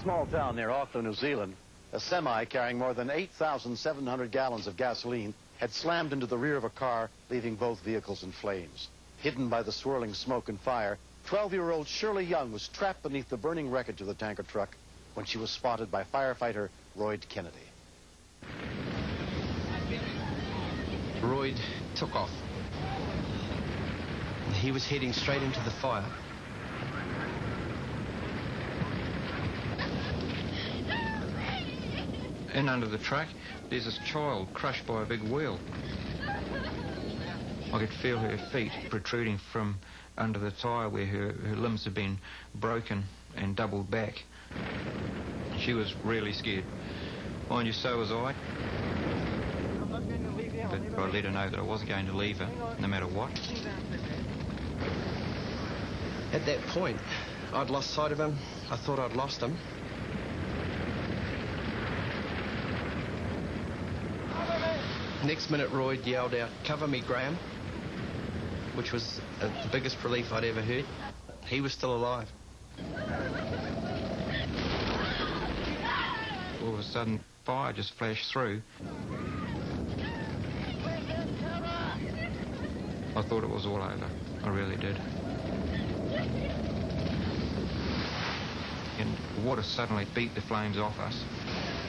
Small town near Auckland, New Zealand, a semi carrying more than 8,700 gallons of gasoline had slammed into the rear of a car, leaving both vehicles in flames. Hidden by the swirling smoke and fire, 12-year-old Shirley Young was trapped beneath the burning wreckage of the tanker truck when she was spotted by firefighter Royd Kennedy. Royd took off. He was heading straight into the fire. In under the truck, there's this child crushed by a big wheel. I could feel her feet protruding from under the tyre where her limbs had been broken and doubled back. She was really scared. Mind you, so was I. But I let her know that I wasn't going to leave her, no matter what. At that point, I'd lost sight of him. I thought I'd lost him. Next minute, Royd yelled out, "Cover me, Graham," which was the biggest relief I'd ever heard. He was still alive. All of a sudden, fire just flashed through. I thought it was all over. I really did. And the water suddenly beat the flames off us.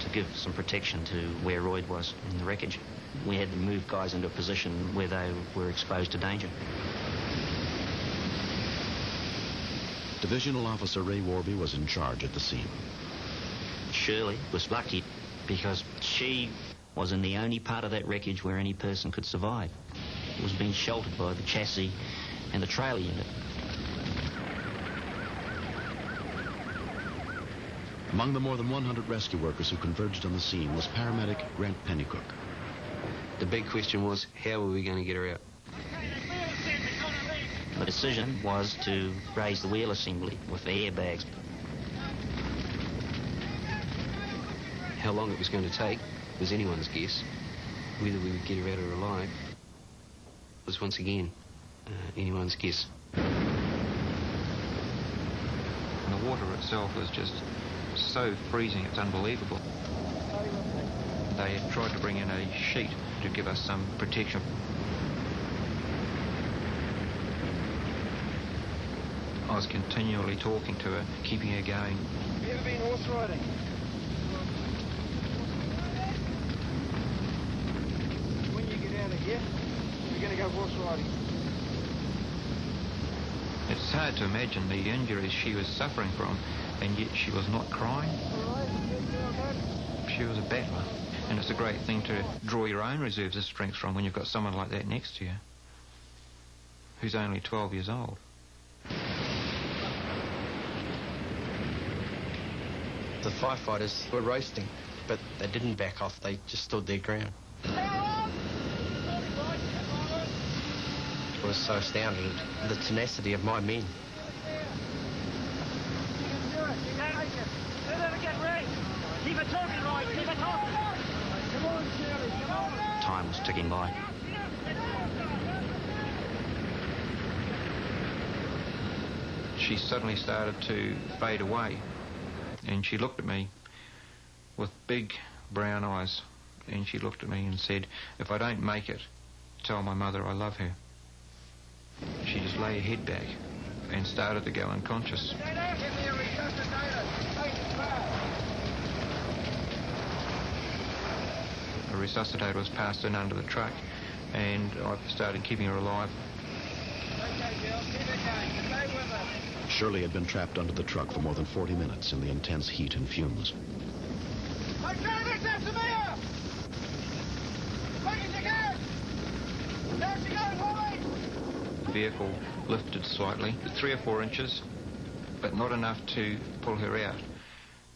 To give some protection to where Royd was in the wreckage, we had to move guys into a position where they were exposed to danger. Divisional Officer Ray Warby was in charge at the scene. Shirley was lucky because she was in the only part of that wreckage where any person could survive. It was being sheltered by the chassis and the trailer unit. Among the more than 100 rescue workers who converged on the scene was paramedic Grant Pennycook. The big question was, how were we going to get her out? The decision was to raise the wheel assembly with the airbags. How long it was going to take was anyone's guess. Whether we would get her out of her alive was once again anyone's guess. And the water itself was just so freezing, it's unbelievable. They had tried to bring in a sheet to give us some protection. I was continually talking to her, keeping her going. Have you ever been horse riding? When you get out of here, you're going to go horse riding. It's hard to imagine the injuries she was suffering from, and yet she was not crying. She was a battler, and it's a great thing to draw your own reserves of strength from when you've got someone like that next to you, who's only 12 years old. The firefighters were roasting, but they didn't back off. They just stood their ground. I was so astounded at the tenacity of my men. Time was ticking by. She suddenly started to fade away, and she looked at me with big brown eyes, and she looked at me and said, "If I don't make it, tell my mother I love her." She just lay her head back and started to go unconscious. A resuscitator was passed in under the truck, and I started keeping her alive. Shirley had been trapped under the truck for more than 40 minutes in the intense heat and fumes. The vehicle lifted slightly, 3 or 4 inches, but not enough to pull her out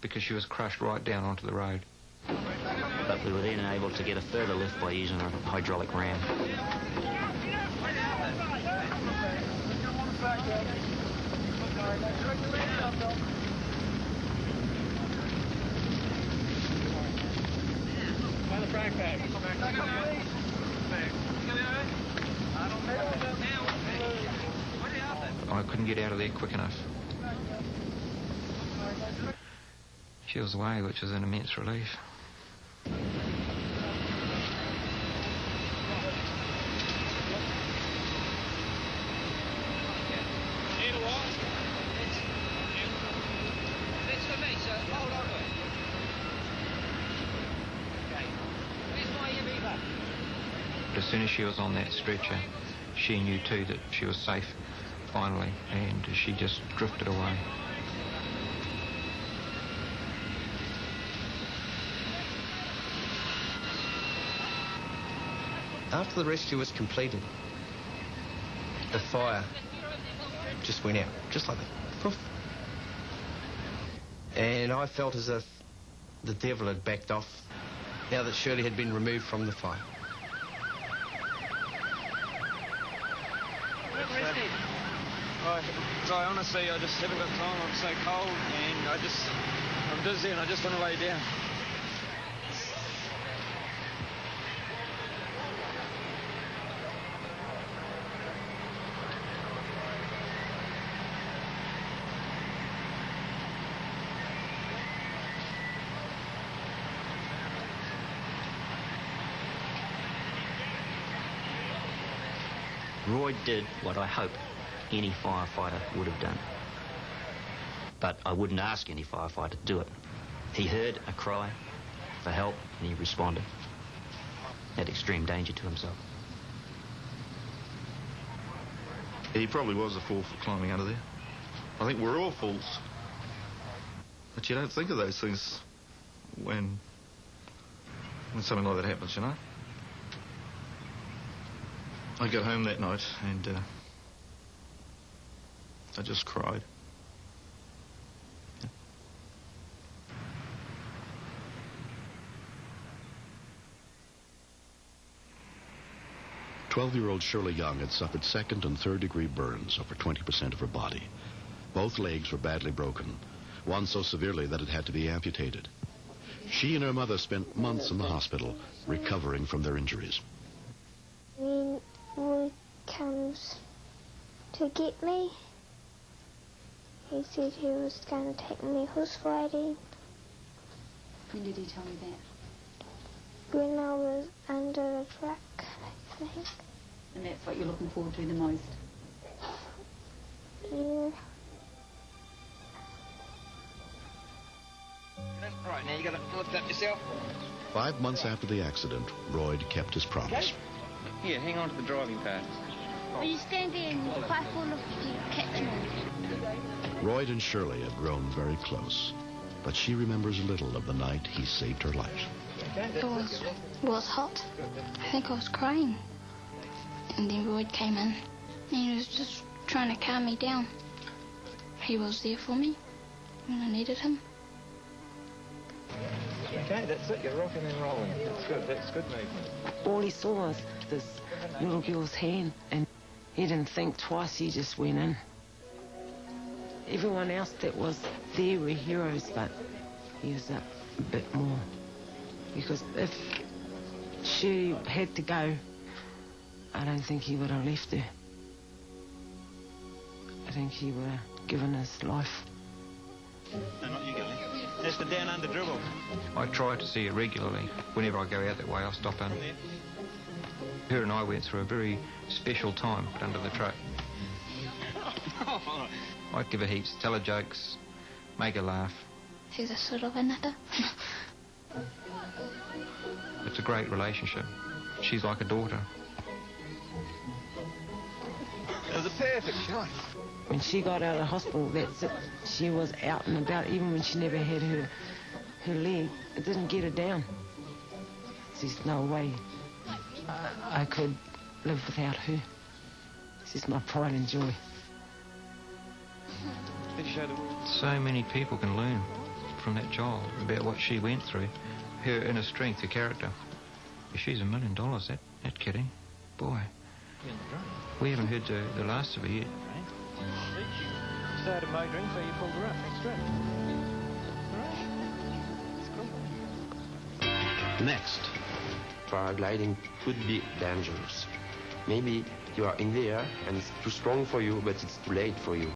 because she was crushed right down onto the road. But we were then able to get a further lift by using a hydraulic ram. I couldn't get out of there quick enough. She was away, which was an immense relief. But as soon as she was on that stretcher, she knew too that she was safe, finally, and she just drifted away. After the rescue was completed, the fire just went out, just like that. Poof. And I felt as if the devil had backed off now that Shirley had been removed from the fire. I honestly, I just haven't got time. I'm so cold and I'm dizzy and I just want to lay down. Roy did what I hope any firefighter would have done. But I wouldn't ask any firefighter to do it. He heard a cry for help and he responded at extreme danger to himself. He probably was a fool for climbing under there. I think we're all fools. But you don't think of those things when something like that happens, you know? I got home that night and I just cried. Yeah. 12-year-old Shirley Young had suffered second and third-degree burns over 20% of her body. Both legs were badly broken, one so severely that it had to be amputated. She and her mother spent months in the hospital recovering from their injuries. When Roy comes to get me, he said he was going to take me horse riding. When did he tell you that? When I was under a truck, I think. And that's what you're looking forward to the most? Yeah. Right, now you got to lift up yourself. 5 months after the accident, Royd kept his promise. Here, hang on to the driving part. Are you standing 5 foot of catch me? Royd and Shirley had grown very close, but she remembers little of the night he saved her life. It was hot. I think I was crying. And then Royd came in and he was just trying to calm me down. He was there for me when I needed him. Okay, that's it. You're rocking and rolling. That's good. That's good movement. All he saw was this little girl's hand, and he didn't think twice. He just went in. Everyone else that was there were heroes, but he was a bit more. Because if she had to go, I don't think he would have left her. I think he would have given his life. No, not you, Gilly. That's the down under dribble. I try to see her regularly. Whenever I go out that way, I'll stop in. Her and I went through a very special time under the truck. I'd give her heaps, tell her jokes, make her laugh. She's a sort of a nutter. It's a great relationship. She's like a daughter. It was a perfect shot. When she got out of hospital, that's it. She was out and about, even when she never had her leg. It didn't get her down. There's no way I could live without her. This is my pride and joy. So many people can learn from that child about what she went through. Her inner strength, her character. She's $1 million, that kidding. Boy. We haven't heard the last of her yet. Started motoring, so you pulled her up. That's great. All right. That's cool. Next. Paragliding could be dangerous. Maybe you are in the air and it's too strong for you, but it's too late for you.